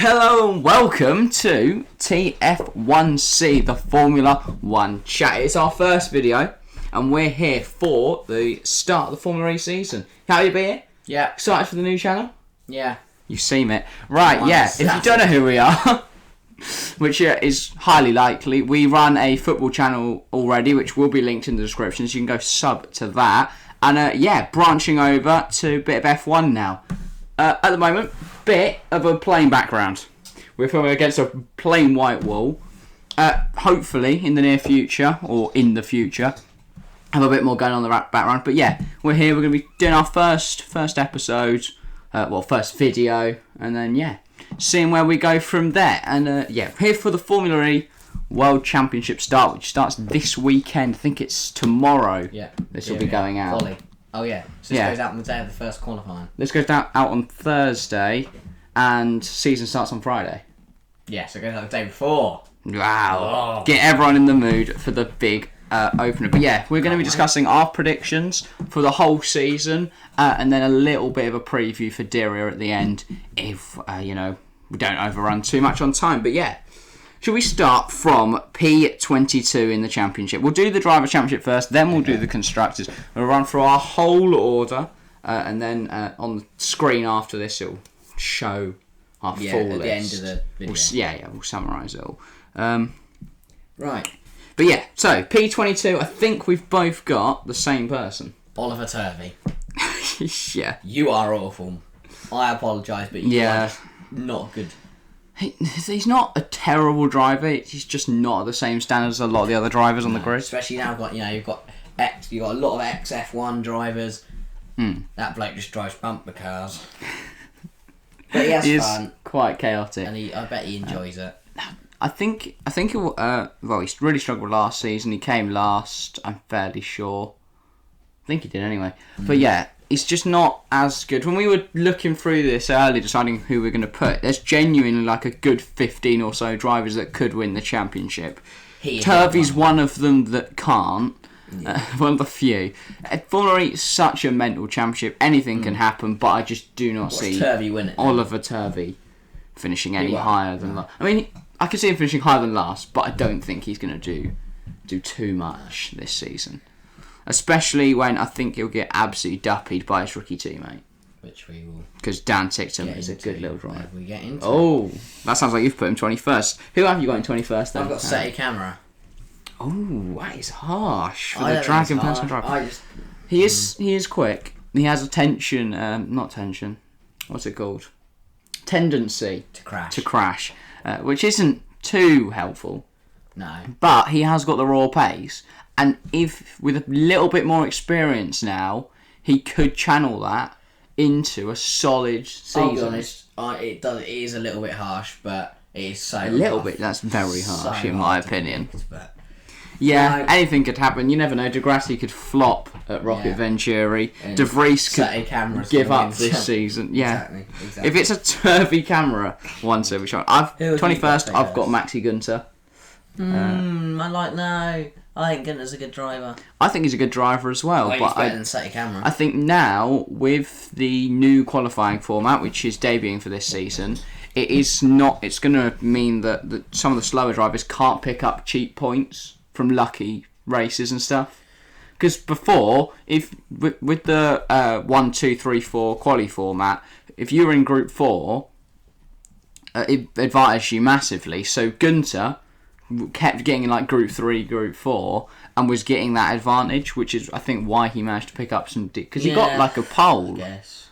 Hello and welcome to TF1C, the Formula 1 chat. It's our first video and we're here for the start of the Formula E season. How you been? Yeah. Excited for the new channel? Yeah. You've seen it. Right, yeah. If you don't know who we are, which is highly likely, we run a football channel already, which will be linked in the description, so you can go sub to that. And branching over to a bit of F1 now. At the moment, bit of a plain background. We're filming against a plain white wall. Hopefully, in the near future, or in the future, have a bit more going on in the background. But yeah, we're here. We're going to be doing our first episode, first video, and then seeing where we go from there. And here for the Formula E World Championship start, which starts this weekend. I think it's tomorrow. Yeah. This will be going out. Volley. Oh yeah. So this goes out on the day of the first qualifying. This goes out on Thursday, and season starts on Friday. Yeah, so it goes out the day before. Wow. Oh. Get everyone in the mood for the big opener. But yeah, we're going to be discussing our predictions for the whole season, and then a little bit of a preview for Diriyah at the end, if, we don't overrun too much on time. But yeah. Should we start from P22 in the championship? We'll do the driver championship first, then we'll do the constructors. We'll run through our whole order, and then on the screen after this it'll show our full list. At the end of the video. We'll summarise it all. Right. But yeah, so P22, I think we've both got the same person. Oliver Turvey. Yeah. You are awful. I apologise, but you are not good. He's not a terrible driver. He's just not at the same standard as a lot of the other drivers on the grid. Especially now, you've got a lot of ex F1 drivers. That bloke just drives bumper cars. But he has fun. Quite chaotic, and I bet he enjoys it. I think he'll. He really struggled last season. He came last. I'm fairly sure. I think he did anyway. But yeah. It's just not as good. When we were looking through this early, deciding who we're going to put, there's genuinely like a good 15 or so drivers that could win the championship. Turvey's one of them that can't. One of the few. Formula E is such a mental championship. Anything can happen, but I just do not see Turvey win it, Oliver Turvey finishing any higher than last. I mean, I could see him finishing higher than last, but I don't think he's going to do too much this season. Especially when I think he'll get absolutely duppied by his rookie teammate. Which we will. Because Dan Tickton is a good little driver. We get into that sounds like you've put him 21st. Who have you got in 21st then? I've got Seti Camera. Oh, that is harsh for the Dragon person driver. He is quick. He has not tension. What's it called? Tendency to crash, which isn't too helpful. No. But he has got the raw pace. And if, with a little bit more experience now, he could channel that into a solid season. I'll be honest, it is a little bit harsh, but it is so a little bit. That's very harsh in my opinion. But anything could happen. You never know. Gracie could flop at Rocket Venturi. De Vries could give up this season. Yeah, exactly. If it's a Turvey Camera one which I've 21st. I've got Maxi Gunter. I think Gunter's a good driver. I think he's a good driver as well. He's better than Seti Camera. I think now, with the new qualifying format, which is debuting for this season, it's going to mean that some of the slower drivers can't pick up cheap points from lucky races and stuff. Because before, if with the 1, 2, 3, 4 quali format, if you were in Group 4, it advantaged you massively. So Gunter kept getting in like Group 3, Group 4, and was getting that advantage, which is I think why he managed to pick up some because he got like a pole. I guess.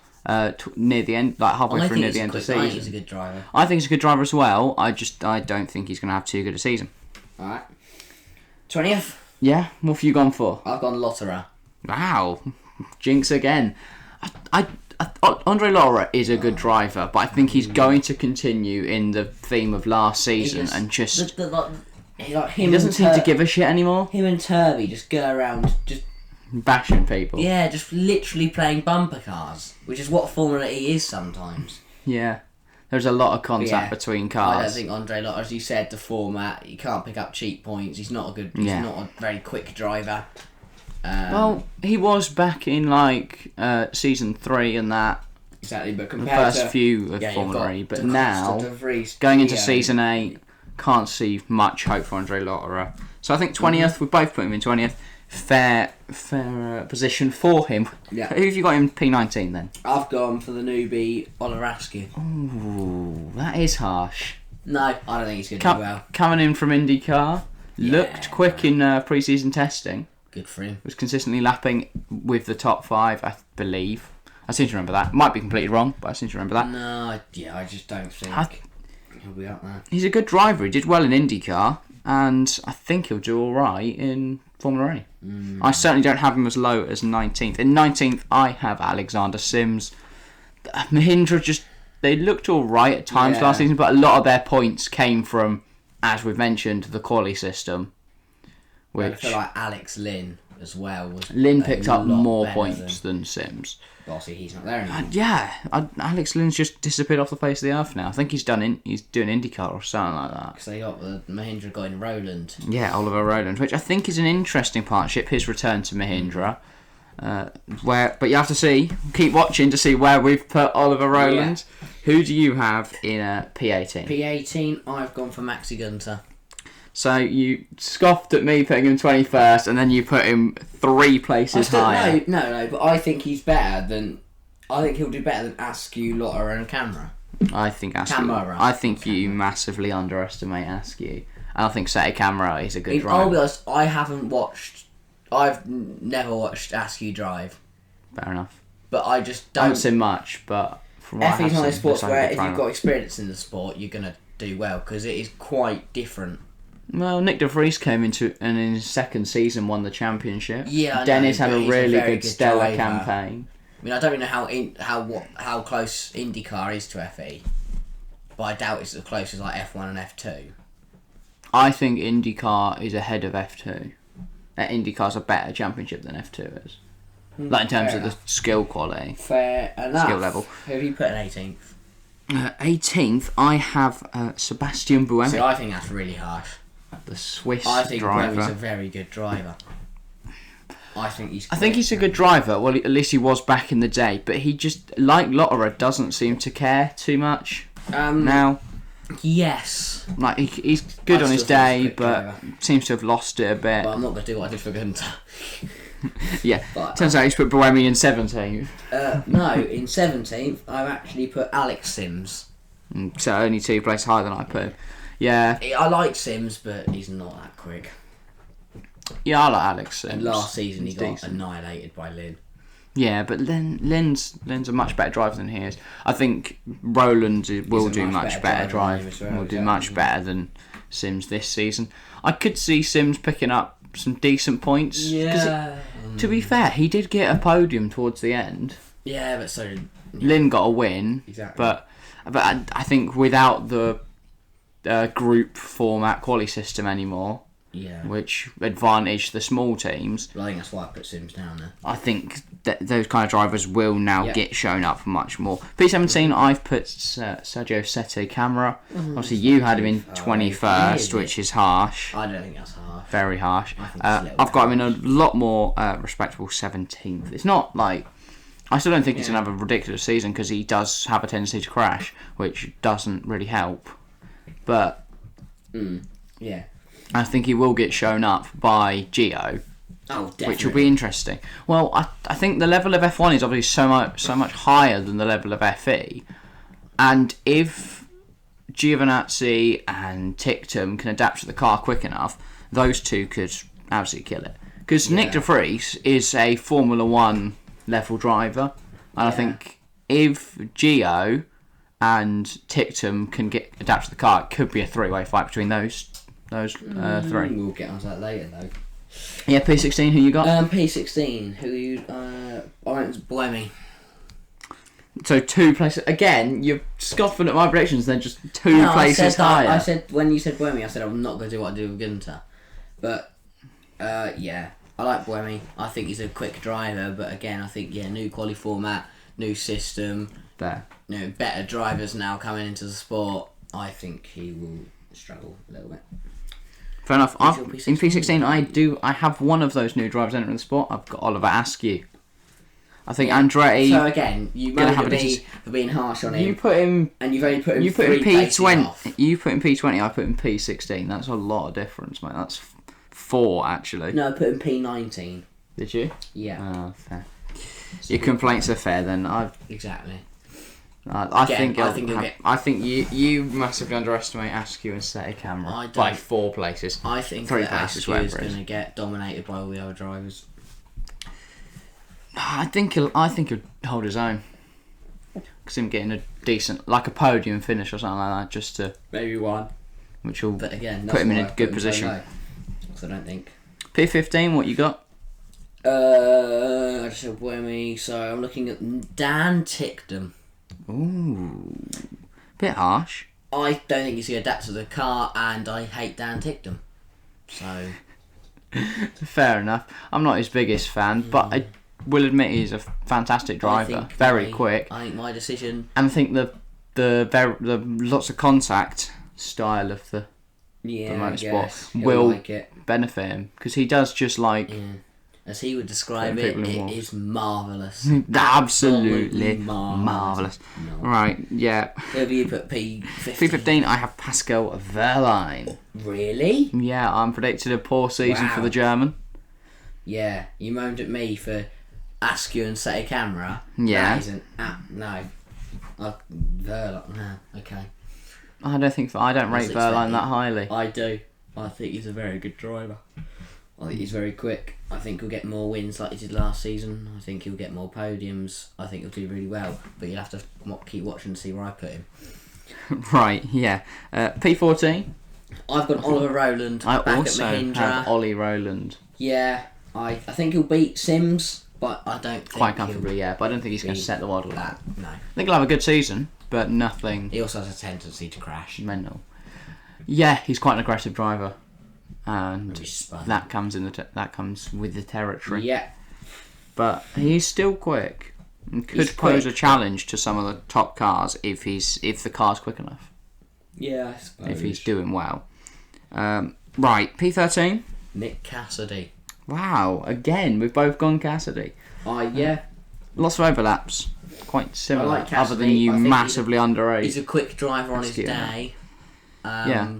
Near the end, like halfway through near the end of the season. I think he's a good driver. I think he's a good driver as well. I don't think he's going to have too good a season. All right. 20th. Yeah. What have you gone for? I've gone Lotterer. Wow. Jinx again. Andre Lotterer is a good driver, but I think he's going to continue in the theme of last season and just. He doesn't seem to give a shit anymore. Him and Turvey just go around just bashing people. Yeah, just literally playing bumper cars, which is what Formula E is sometimes. Yeah. There's a lot of contact between cars. I don't think Andre Lotterer, as you said, the format, he can't pick up cheap points. He's not a very quick driver. Well, he was back in season 3 and that. Exactly, but the compared first to few of you've Formula got E. But De Costa, now, De Vries, going into Diriyah. Season 8, can't see much hope for Andre Lotterer. So I think 20th, we both put him in 20th. Fair position for him. Yeah. Who have you got in P19 then? I've gone for the newbie Oliver Askew. Ooh, that is harsh. No, I don't think he's going to do well. Coming in from IndyCar, looked Yeah. quick in pre-season testing. Good for him. Was consistently lapping with the top 5, I believe. I seem to remember that. Might be completely wrong, but I seem to remember that. No, I just don't think he'll be up there. He's a good driver. He did well in IndyCar, and I think he'll do all right in Formula E. I certainly don't have him as low as 19th. In 19th, I have Alexander Sims. Mahindra they looked all right at times last season, but a lot of their points came from, as we've mentioned, the quali system. I feel like Alex Lynn as well. Lynn picked up more points than Sims. Obviously, he's not there anymore. Alex Lynn's just disappeared off the face of the earth now. I think he's doing IndyCar or something like that. Because they got the Mahindra guy in Rowland. Yeah, Oliver Rowland, which I think is an interesting partnership. His return to Mahindra, but you have to keep watching to see where we've put Oliver Rowland. Yeah. Who do you have in P18? P18, I've gone for Maxi Gunter. So you scoffed at me putting him 21st, and then you put him 3 places higher. No, but I think he's better than. I think he'll do better than Askew, Lotterer, and Camera. I think you massively underestimate Askew. I think Sete Camera is a good driver. I'll be honest, I've never watched Askew drive. Fair enough. But I just don't. I haven't seen much, but from what F1's one of those sports where if driver. you've got experience in the sport, you're going to do well, because it is quite different. Well, Nyck De Vries came into and in his second season won the championship. Yeah, Dennis had a really good stellar driver. campaign. I mean, I don't really know how close IndyCar is to FE, but I doubt it's as close as like F1 and F2. I think IndyCar is ahead of F2. IndyCar's a better championship than F2 is. Like in terms of the skill quality. Fair enough. Skill level. Who have you put in 18th? 18th, I have Sebastian Brewer. See, I think that's really harsh. The Swiss I think driver. Buemi's a very good driver. I think he's a good driver. Well, at least he was back in the day. But he just, like Lotterer, doesn't seem to care too much now. Yes. Like he's good on his day, but seems to have lost it a bit. But I'm not going to do what I did for Gunter. Yeah. Turns out he's put Buemi in 17th. No, in 17th, I've actually put Alex Sims. So only 2 places higher than I put him. Yeah. I like Sims, but he's not that quick. Yeah, I like Alex Sims. And last season he got decent. annihilated by Lynn. Yeah, but Lynn's a much better driver than he is. I think Rowland will do much better drive. Will do much better than Sims this season. I could see Sims picking up some decent points. Yeah. To be fair, he did get a podium towards the end. Yeah, but so did Lynn got a win. Exactly. But I think without the group format quali system anymore, which advantaged the small teams. Well, I think that's why I put Sims down there. I think that those kind of drivers will now get shown up much more. P17, I've put Sergio Sete Camera. Obviously, you had him in 21st, which is harsh. I don't think that's harsh. Very harsh. I've got him in a lot more respectable 17th. It's not like... I still don't think he's going to have a ridiculous season because he does have a tendency to crash, which doesn't really help. But... Yeah. I think he will get shown up by Gio. Oh, definitely. Which will be interesting. Well, I think the level of F1 is obviously so much higher than the level of FE. And if G Vernazzi and Tictum can adapt to the car quick enough, those two could absolutely kill it. Because Nyck De Vries is a Formula 1 level driver. And I think if Gio and Tictum can adapt to the car, it could be a 3-way fight between those 3. We'll get onto that later, though. Yeah, P16, who you got? P16, who you... I went with Buemi. So 2 places... Again, you're scoffing at my predictions, then just 2 places higher. I said, when you said Buemi, I said I'm not going to do what I do with Gunter. But, I like Buemi. I think he's a quick driver, but again, I think, new quali format, new system... better drivers now coming into the sport. I think he will struggle a little bit. Fair enough. In P16, I have one of those new drivers entering the sport. I've got Oliver Askew. I think Andretti. So again, you gonna moan have at a me for being harsh on him. You put him. And you've only put him. You put him three places P20. off. You put him P20. I put him P16. That's a lot of difference, mate. That's 4 actually. No, I put him P19. Did you? Yeah. Oh, fair. Your complaints are fair then. Exactly. I think you massively underestimate Askew and Seti Camera by 4 places. I think 3 that places, Askew is whatever it is. going to get dominated by all the other drivers. I think he'll hold his own. Because him getting a decent, like a podium finish or something like that, just to Maybe one. which will But again, put him in a good position. So I don't think. P15, what you got? I just said Wemmy, so I'm looking at Dan Tickdom. Ooh, bit harsh. I don't think he's going to adapt to the car, and I hate Dan Tickdom. So Fair enough. I'm not his biggest fan, but I will admit he's a fantastic driver. Very quick. I think my decision. And I think the lots of contact style of the motorsport will benefit him because he does just like. Yeah. As he would describe it, it is marvellous. Absolutely marvellous. No. Right, yeah. Where have you put P15? P15, I have Pascal Wehrlein. Really? Yeah, I'm predicted a poor season for the German. Yeah, you moaned at me for Askew and Seti Camera. Yeah. That isn't. No. Wehrlein. No, okay. I don't rate Wehrlein that highly. I do. I think he's a very good driver. I think he's very quick. I think he'll get more wins like he did last season. I think he'll get more podiums. I think he'll do really well. But you'll have to keep watching to see where I put him. Right, yeah. P14. I've got Oliver Rowland. I back also at Mahindra. have Ollie Rowland. Yeah, I think he'll beat Sims, but I don't think quite comfortably, yeah. But I don't think he's going to set the world with that. No. I think he'll have a good season, but nothing. He also has a tendency to crash. Mental. Yeah, he's quite an aggressive driver. And that comes with the territory. Yeah, but he's still quick and could pose a challenge to some of the top cars if the car's quick enough. Yeah, I suppose. If he's doing well. Right, P13. Nyck Cassidy. Wow, again we've both gone Cassidy. Yeah. Lots of overlaps. Quite similar. I like Cassidy. Other than you massively underrate. He's a quick driver on his day. Yeah.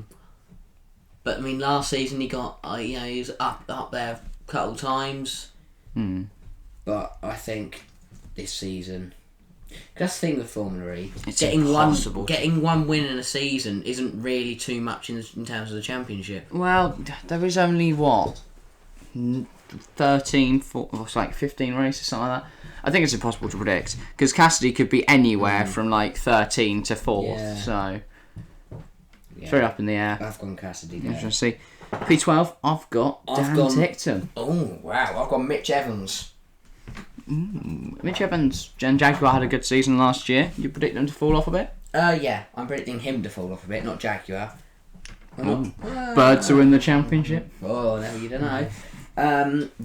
But I mean, last season he got, he was up there a couple of times. But I think this season, that's the thing with Formula E. It's getting impossible. Getting one win in a season isn't really too much in terms of the championship. Well, there is only 13, 15 races, something like that. I think it's impossible to predict because Cassidy could be anywhere from 13 to 4th. Yeah. So. It's very up in the air. I've gone Cassidy. Interesting. P12, I've got Dan Ticktum. Oh, wow. I've got Mitch Evans. Mitch Evans. Jaguar had a good season last year. You predict him to fall off a bit? Yeah. I'm predicting him to fall off a bit, not Jaguar. Bird to win the championship? Oh, no, you don't know.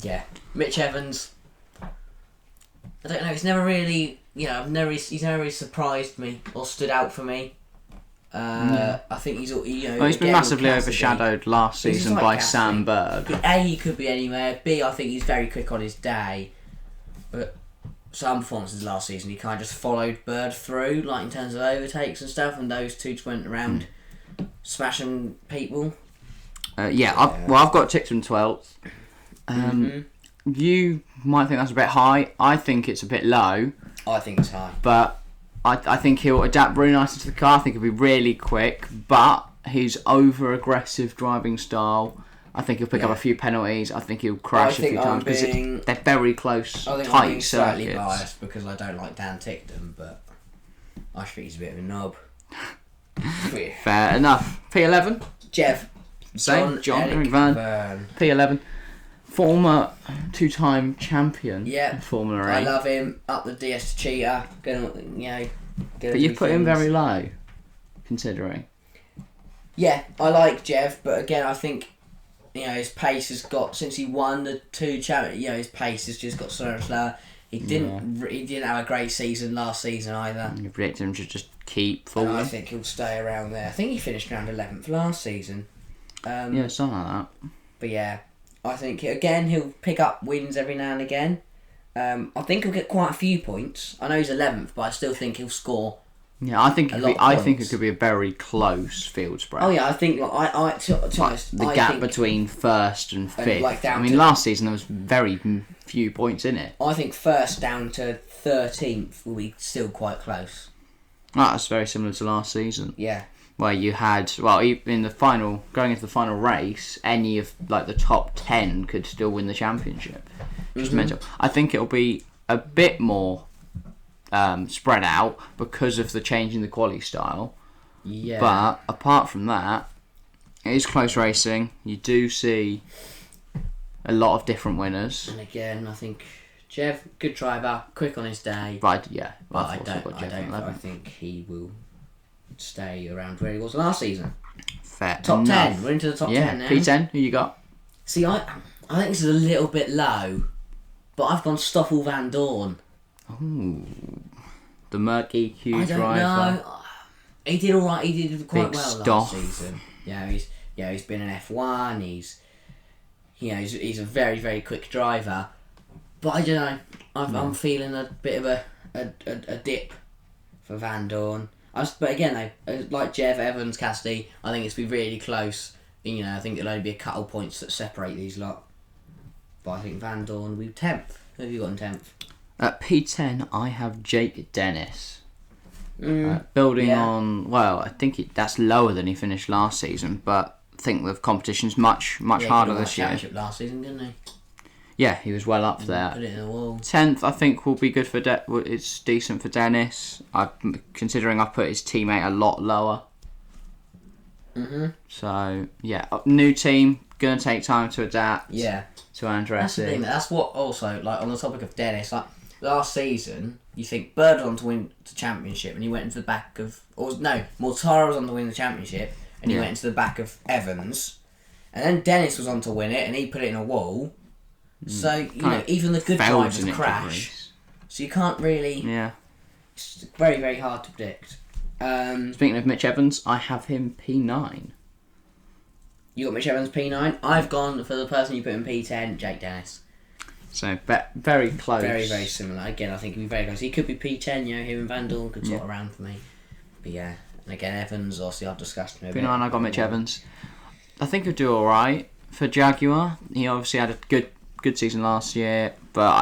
Yeah. Mitch Evans. I don't know. He's never really, he's never really surprised me or stood out for me. I think he's he's been massively overshadowed last season by Sam Bird. A, he could be anywhere. B, I think he's very quick on his day. But some performances last season, he kind of just followed Bird through, like in terms of overtakes and stuff, and those two just went around smashing people. I've got Ticktum 12th. You might think that's a bit high. I think it's a bit low. I think it's high. But I think he'll adapt really nicely to the car. I think he'll be really quick, but his over-aggressive driving style, I think he'll pick up a few penalties. I think he'll crash a few times because they're very close, I think tight I'm being slightly circuits. biased because I don't like Dan Ticktum, but I think he's a bit of a knob. Fair enough. P11. Jeff. Same. John Eric Verne. P11. Former 2-time champion of Formula E. I love him. Up the DS cheater. But you put him very low, considering. Yeah, I like Jeff, but again, I think his pace has got since he won the 2 champions. His pace has just got so slower. He didn't have a great season last season either. You predict him to just keep falling. I think he'll stay around there. I think he finished around 11th last season. Something like that. But yeah. I think, again, he'll pick up wins every now and again. I think he'll get quite a few points. I know he's 11th, but I still think he'll score. Yeah, I think it could be a very close field spread. Oh yeah, I think the gap between first and fifth. Like last season there was very few points in it. I think first down to 13th will be still quite close. That's very similar to last season. Yeah. Where you had in the final, going into the final race, any of like the top 10 could still win the championship. Just mental. I think it'll be a bit more spread out because of the change in the quali style. Yeah. But apart from that, it is close racing. You do see a lot of different winners. And again, I think Jeff, good driver, quick on his day. Right, yeah. But I think he will stay around where he was last season. Fair Top enough. 10. We're into the top 10 now. P10, who you got? See, I think this is a little bit low, but I've gone Stoffel Van Dorn. Ooh, the murky Q I don't driver. know. He did all right. He did quite Big well Stoff. last season. He's been in F1. He's a very, very quick driver. But I don't know. I'm feeling a bit of a dip for Van Dorn. But again, though, like Jeff, Evans, Cassidy, I think it's be really close. I think it'll only be a couple points that separate these lot. But I think Van Dorn will be 10th. Who have you got in 10th? At P10, I have Jake Dennis. Building on, I think that's lower than he finished last season, but I think the competition's much harder this year. Championship last season, didn't he? Yeah, he was well up there. Put it in the wall. 10th, I think, will be good for it's decent for Dennis. Considering I put his teammate a lot lower. So yeah, new team, gonna take time to adapt. Yeah. To Andretti. That's the thing. That's what also on the topic of Dennis, last season, you think Bird was on to win the championship, and he went into the back of, Mortara was on to win the championship, and he went into the back of Evans, and then Dennis was on to win it, and he put it in a wall. So even the good drivers crash. So you can't really. Yeah. It's very, very hard to predict. Speaking of Mitch Evans, I have him P9. You got Mitch Evans P9. I've gone for the person you put in P10, Jake Dennis. So very close. Very, very similar. Again, I think he'll be very close. He could be P10, him and Van Dorn could sort around for me. But yeah, and again, Evans, obviously I've discussed him a bit. P9, I got Mitch Evans. I think he'll do alright for Jaguar. He obviously had a good season last year, but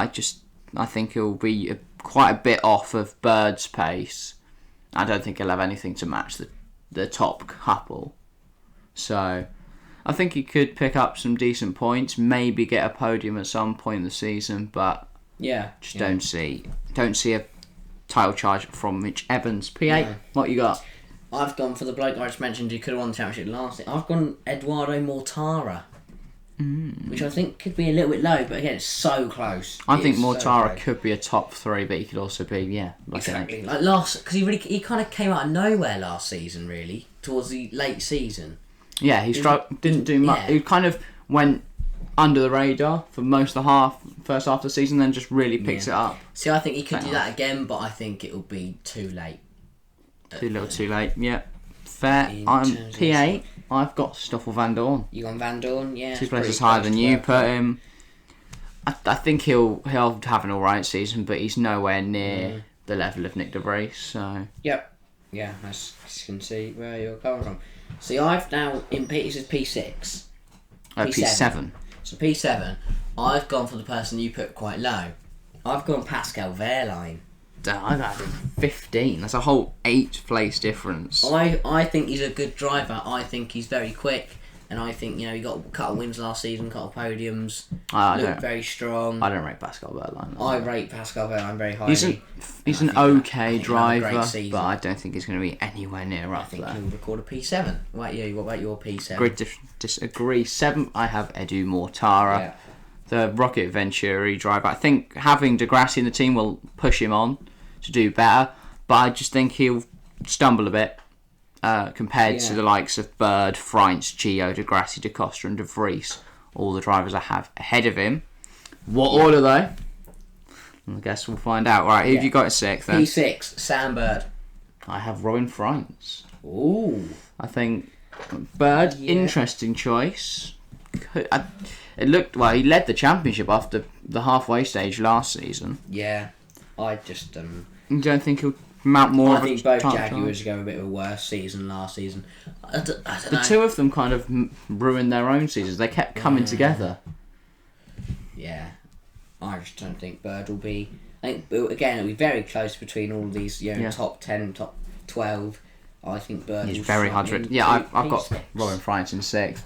I think he'll be quite a bit off of Bird's pace. I don't think he'll have anything to match the top couple. So I think he could pick up some decent points, maybe get a podium at some point in the season, but don't see a title charge from Mitch Evans. P8, Yeah. What you got? I've gone for the bloke I just mentioned who could have won the championship last year. I've gone Eduardo Mortara, which I think could be a little bit low, but again, it's so close. I think Mortara could be a top 3, but he could also be exactly like last, because he kind of came out of nowhere last season, really towards the late season. Yeah, he didn't do much. He kind of went under the radar for most of the first half of the season, then just really picks it up. See, I think he could do that again, but I think it'll be too late. Too late. Yeah, fair. I'm P8. I've got Stoffel Van Dorn. You on Van Dorn? Yeah. 2 places higher than you put him. I think he'll have an alright season, but he's nowhere near the level of Nyck De Vries. So. Yep. Yeah, I can see where you're coming from. See, I've now this is P6. P7. So P7, I've gone for the person you put quite low. I've gone Pascal Wehrlein. I've had him 15. That's a whole 8 place difference. I think he's a good driver. I think he's very quick. And I think, he got a couple of wins last season, a couple of podiums. Looked very strong. I don't rate Pascal Wehrlein. I rate Pascal Wehrlein very highly. He's an okay driver, but I don't think he's going to be anywhere near up there. I think he'll record a P7. What about your P7? Great disagree. 7th, I have Edu Mortara. Yeah. The Rocket Venturi driver. I think having De Gracie in the team will push him on to do better, but I just think he'll stumble a bit compared to the likes of Bird, Vries, Gio, De Gracie, De Costa and De Vries, all the drivers I have ahead of him. What order though? I guess we'll find out. Right, who have you got at 6th then? P6, Sam Bird. I have Robin Vries. Ooh. I think Bird, interesting choice. It looked well. He led the championship after the halfway stage last season. Yeah, I just You don't think he'll mount more? I think both Jaguars go a bit of a worse season last season. I don't know. The two of them kind of ruined their own seasons. They kept coming together. Yeah, I just don't think Bird will be. I think again it'll be very close between all these, top 10, top 12. I think Bird. He's will very hard to. Yeah, I've got Robin Fries in 6th.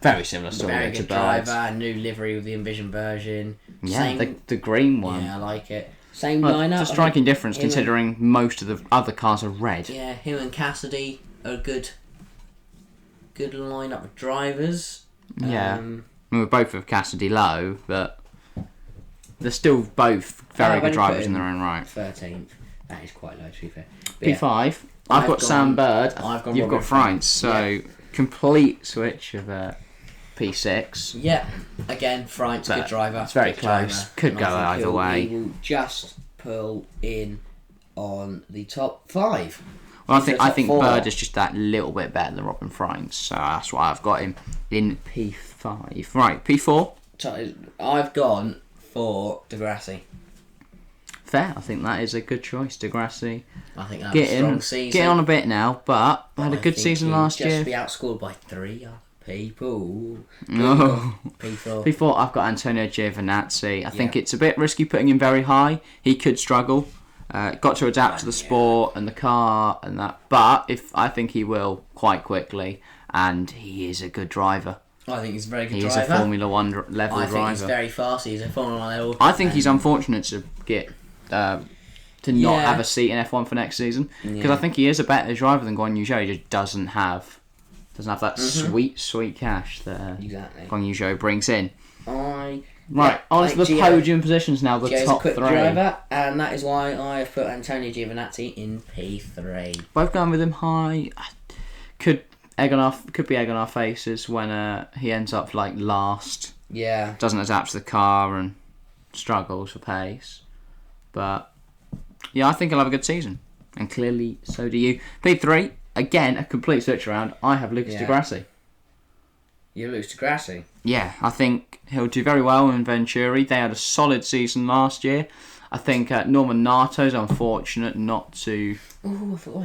Very similar story very to good Bird. driver, new livery with the Envision version. Yeah, the green one. Yeah, I like it. Same lineup. It's a striking difference considering most of the other cars are red. Yeah, him and Cassidy are good lineup of drivers. Yeah, we're both with Cassidy low, but they're still both very good drivers in their own right. 13th. That is quite low, to be fair. But P5. I've got Sam Bird. You've got Fries. So complete switch of P6. Yeah. Again, Fries, good driver. It's very close. Could go either way. He will just pull in on the top 5. Well, I think Bird is just that little bit better than Robin Fries, so that's why I've got him in P5. Right, P4. So I've gone for Gracie. Fair. I think that is a good choice, Gracie. I think that's a strong season. Getting on a bit now, but had a good season last year. Just be outscored by 3 other people. No. P4. P4, I've got Antonio G Vernazzi. I think it's a bit risky putting him very high. He could struggle. Got to adapt to the sport and the car and that, but I think he will quite quickly, and he is a good driver. I think he's a very good driver. He's a Formula 1 level driver. I think he's very fast. He's a Formula 1 level. I think he's unfortunate to get to not have a seat in F1 for next season, because I think he is a better driver than Guan Yu Zhou. He just doesn't have that sweet cash that Guan Yu Zhou brings in. Right, on to the podium positions now, the Gio's top a quick 3. driver, and that is why I have put Antonio G Vernazzi in P3. Both going with him high. Could be egg on our faces when he ends up like last. Yeah. Doesn't adapt to the car and struggles for pace. But yeah, I think he'll have a good season. And clearly so do you. P3, again, a complete switch around. I have Lucas Di Grassi. You lose to Gracie? Yeah, I think he'll do very well in Venturi. They had a solid season last year. I think Norman Nato's unfortunate not to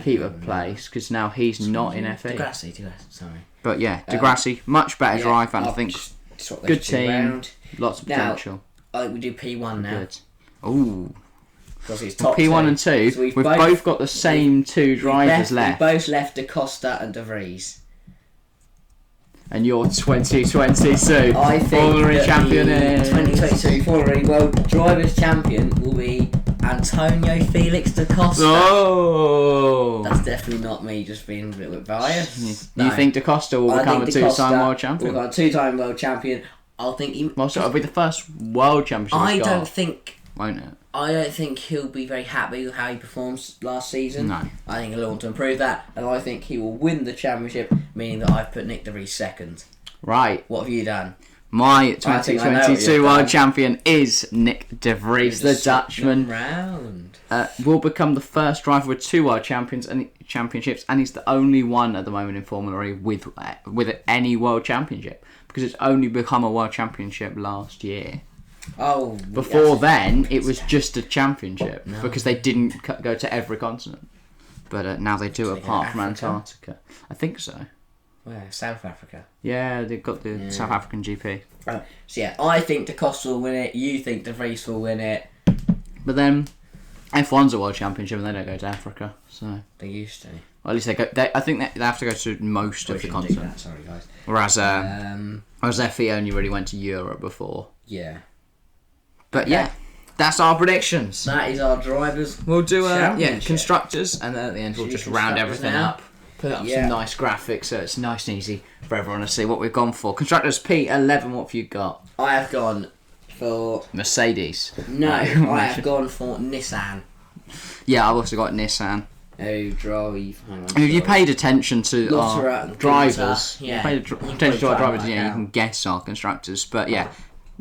keep a place because now he's not in FE. Di Grassi, sorry. But yeah, Di Grassi, much better driver, and I think good team, around. Lots of potential. I think we do P1 now. Good. Ooh. Because it's top P1 and 2, so we've both got the same 2 drivers left. We both left De Costa and De Vries. And your 2022 I think Formula champion is 2022 Formula World Drivers Champion will be Antonio Felix De Costa. Oh, that's definitely not me just being a little bit biased. You think De Costa will become a 2-time world champion? Will become a 2-time world champion. I'll think he. Well, so it'll be the first world championship. I don't think. Won't it? I don't think he'll be very happy with how he performs last season. No. I think he'll want to improve that, and I think he will win the championship, meaning that I've put Nyck De Vries second. Right. What have you done? My 2022 world champion is Nyck De Vries, the Dutchman. Will become the first driver with 2 world championships, and he's the only one at the moment in Formula E with any world championship, because it's only become a world championship last year. Oh, before then, it was just a championship because they didn't go to every continent. But now they do, apart from Antarctica. I think so. Where? South Africa? Yeah, they've got the South African GP. So yeah, I think De Costa will win it. You think De Vries will win it. But then F1's a world championship and they don't go to Africa. So they used to. Well, at least they go. I think they have to go to most of the continent. Sorry, guys. Whereas FE only really went to Europe before. Yeah. But yeah, that's our predictions. That is our drivers. We'll do constructors, and then at the end we'll just round everything up. Put up some nice graphics so it's nice and easy for everyone to see what we've gone for. Constructors P11, what have you got? I have gone for Mercedes. No, I have gone for Nissan. Yeah, I've also got Nissan. Oh, drive. If you paid attention to our drivers, you can guess our constructors. But yeah,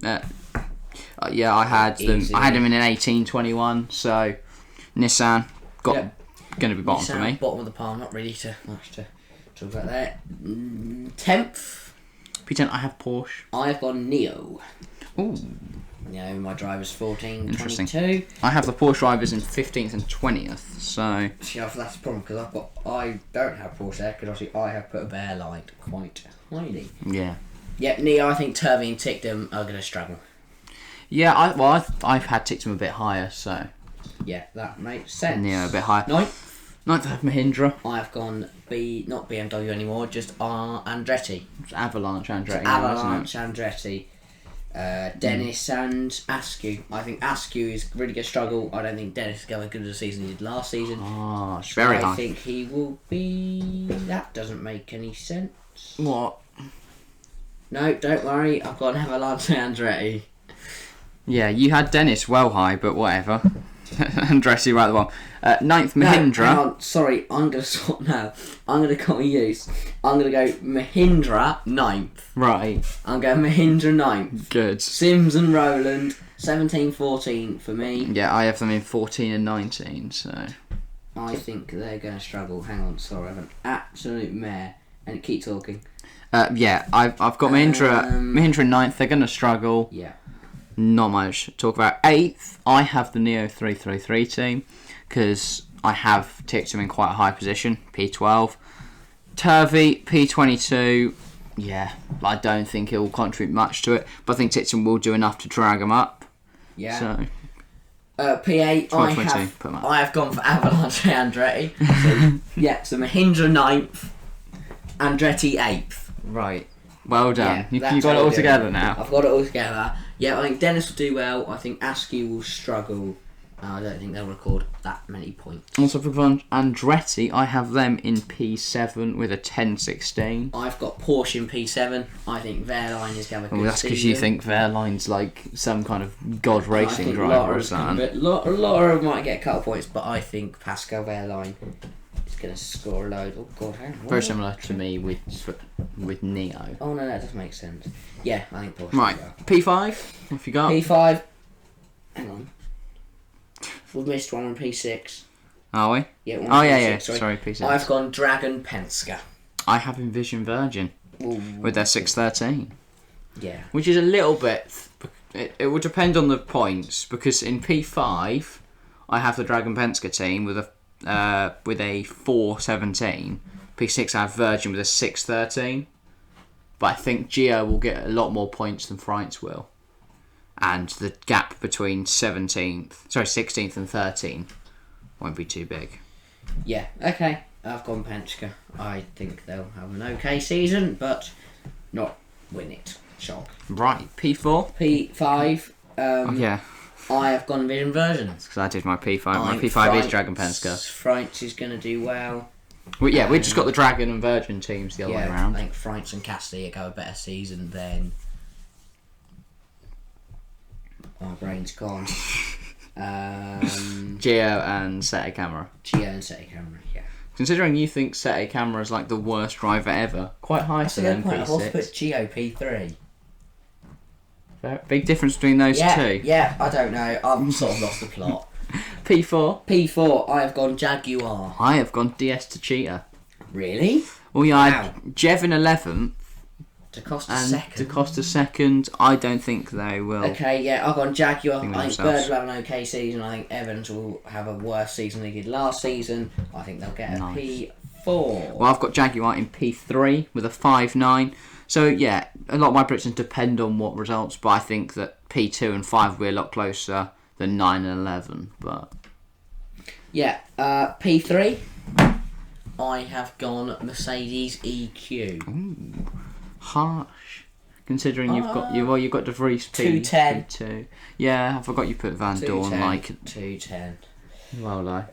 I had them. I had them in an 1821. So Nissan going to be bottom for me. Bottom of the pile. Not really much to talk about that. 10th. P10, I have Porsche. I've got Neo. Ooh. My driver's 14, Interesting. 22. I have the Porsche drivers in 15th and 20th, so... See, that's the problem, because I don't have Porsche there, because obviously I have put a bear light quite highly. Yeah. Yep, Neo, I think Turvey and Tickdom are going to struggle. Yeah, I've had Tickdom a bit higher, so... Yeah, that makes sense. Neo a bit higher. Ninth, I have Mahindra. I've gone not BMW anymore, just Andretti. It's Avalanche Andretti. Avalanche Andretti. Dennis and Askew. I think Askew is really going to struggle. I don't think Dennis is going as good as the season he did last season. Oh, it's very high. I think he will be... That doesn't make any sense. What? No, don't worry. I've got an Avalanche Andretti. Yeah, you had Dennis well high, but whatever. Andretti right at the bottom. Ninth, Mahindra. No, hang on. Sorry, I'm going to swap now. I'm going to cut my use. I'm going to go Mahindra 9th. Right. I'm going Mahindra 9th. Good. Sims and Roland 17-14 for me. Yeah, I have them in 14 and 19, so... I think they're going to struggle. Hang on, sorry, I have an absolute mare. And keep talking. Yeah, I've got Mahindra 9th. They're going to struggle. Yeah. Not much to talk about. 8th, I have the Neo 333 team because I have ticked them in quite a high position, P12. Turvey, P22. Yeah, I don't think it will contribute much to it, but I think Tixon will do enough to drag them up. Yeah. So, P8, I have gone for Avalanche Andretti. So, yeah, so Mahindra 9th, Andretti 8th. Right. Well done. Yeah, you got it all together now. I've got it all together. Yeah, I think Dennis will do well. I think Askew will struggle. I don't think they'll record that many points. Also for Andretti, I have them in P7 with a 10-16. I've got Porsche in P7. I think Verline is going to have a good That's because you think Verline's like some kind of god racing driver or something. A lot of them might get a couple points, but I think Pascal Verline is going to score a load. Oh God, hang on. Very similar to me with Neo. Oh no, that does make sense. Yeah, I think Porsche. Right, P5. What have you got? P5. Hang on. We've missed one on P6. Are we? Yeah. Oh yeah. Sorry, P6. I've gone Dragon Penske. I have Envision Virgin with their 613. Yeah. Which is a little bit. It would depend on the points because in P5 I have the Dragon Penske team with a 417. P6 I have Virgin with a 613. But I think Gio will get a lot more points than Frights will. And the gap between 16th and 13th won't be too big. Yeah, okay. I've gone Penske. I think they'll have an okay season, but not win it. Shock. Right, P4? P5. Yeah. I have gone Vision Versions. Because I did my P5. My P5 is Dragon Penske. Frights is going to do well. Well, yeah, we just got the Dragon and Virgin teams the other way around. I think Frights and Cassidy go a better season than... My brain's gone. Gio and Sete Camera. Gio and Sete Camera, yeah. Considering you think Sete Camera is like the worst driver ever, quite high for them P6. I've also put Gio P3. Big difference between those two. Yeah, I don't know. I've sort of lost the plot. P4. P4, I have gone Jaguar. I have gone DS to Cheetah. Really? Well, yeah, I had Jev in 11th. De Costa and second. De Costa second. I don't think they will. Okay, yeah, I've gone Jaguar. I think Bird will have an okay season. I think Evans will have a worse season than he did last season. I think they'll get a P4. Well, I've got Jaguar in P3 with a 5.9. So, yeah, a lot of my predictions depend on what results, but I think that P2 and 5 will be a lot closer than 9 and 11. But yeah, P3, I have gone Mercedes EQ. Ooh, harsh. Considering you've got De Vries P2. Yeah, I forgot you put Van Dorn like 210. Well, I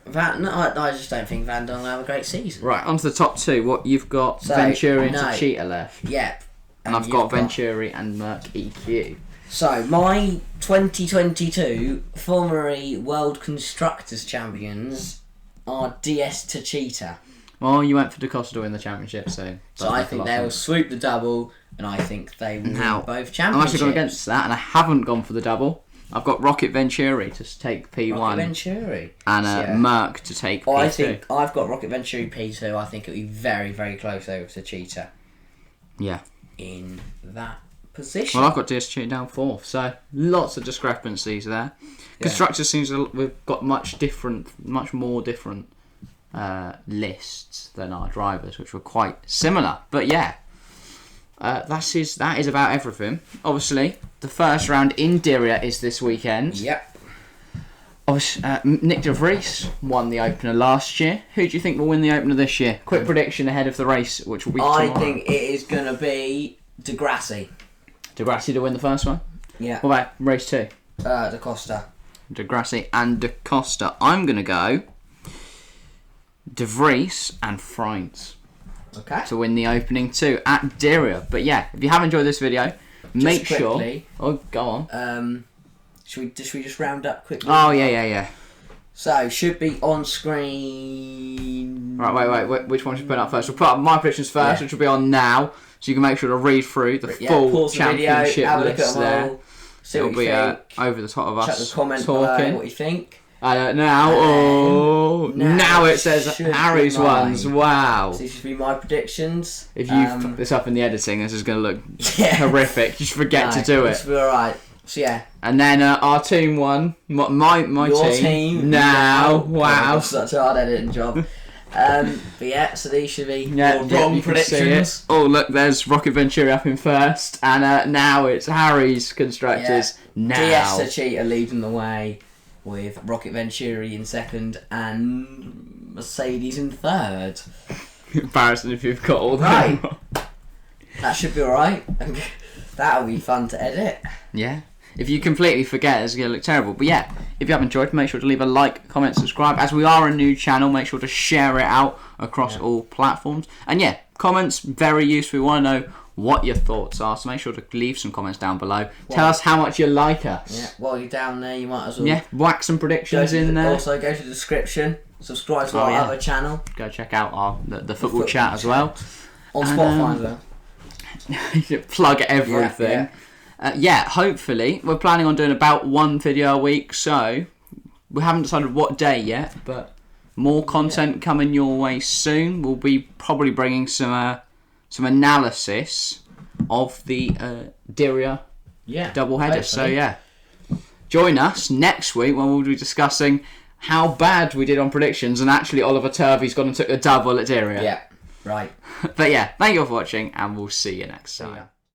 just don't think Van Dorn will have a great season. Right, on to the top two. What you've got Venturi and Cheetah left. Yep. And I've got Venturi and Merc EQ. So, my 2022 Formula World Constructors Champions are DS to Cheetah. Well, you went for De Costa to win the championship, so I think they will swoop the double, and I think they will win both championships. I'm actually gone against that, and I haven't gone for the double. I've got Rocket Venturi to take P1. Rocket Venturi. And Merc to take P2. I think I've got Rocket Venturi P2. I think it'll be very, very close over to Cheetah. Yeah. in that position. Well, I've got DS cheating down 4th, so lots of discrepancies there. Constructors seems we've got much more different lists than our drivers, which were quite similar. But yeah, that is about everything. Obviously, the first round in Diriyah is this weekend. Yep. Obviously, Nyck de Vries won the opener last year. Who do you think will win the opener this year? Quick prediction ahead of the race, which will be tomorrow. I think it is going to be Gracie. Gracie to win the first one? Yeah. What about race 2? De Costa. Gracie and De Costa. I'm going to go De Vries and Vries. Okay. To win the opening 2 at Diriyah. But yeah, if you have enjoyed this video, make sure... Oh, go on. Should we just round up quickly? Oh, yeah. So, should be on screen... Right, wait. Which one should we put up first? We'll put up my predictions first, which will be on now. So you can make sure to read through the full championship video, list there. All, see It'll what be you think. over the top of us Check the comment talking. below what you think. Now it says Harry's ones. Wow. So these should be my predictions. If you put this up in the editing, this is going to look horrific. You should forget to do it. This will be alright. So yeah. And then our team won. My Your team. Now. Wow. Such a hard editing job. But yeah, so these should be wrong predictions. Oh look, there's Rocket Venturi up in first, and now it's Harry's constructors. Now DS Cheetah leading the way with Rocket Venturi in second and Mercedes in third. Embarrassing if you've got all that. Right. That should be alright. That'll be fun to edit. Yeah. If you completely forget, it's going to look terrible. But yeah, if you have enjoyed, make sure to leave a like, comment, subscribe. As we are a new channel, make sure to share it out across all platforms. And yeah, comments, very useful. We want to know what your thoughts are. So make sure to leave some comments down below. Tell us how much you like us. Yeah, while you're down there, you might as well... whack some predictions in there. Also, go to the description. Subscribe to our other channel. Go check out the football chat as well. On Spotify as well. Plug everything. Hopefully we're planning on doing about one video a week, so we haven't decided what day yet, but more content coming your way soon. We'll be probably bringing some analysis of the Diriyah double header. So yeah, join us next week when we'll be discussing how bad we did on predictions, and actually Oliver Turvey's gone and took a double at Diriyah. Yeah, right. But yeah, thank you all for watching, and we'll see you next time.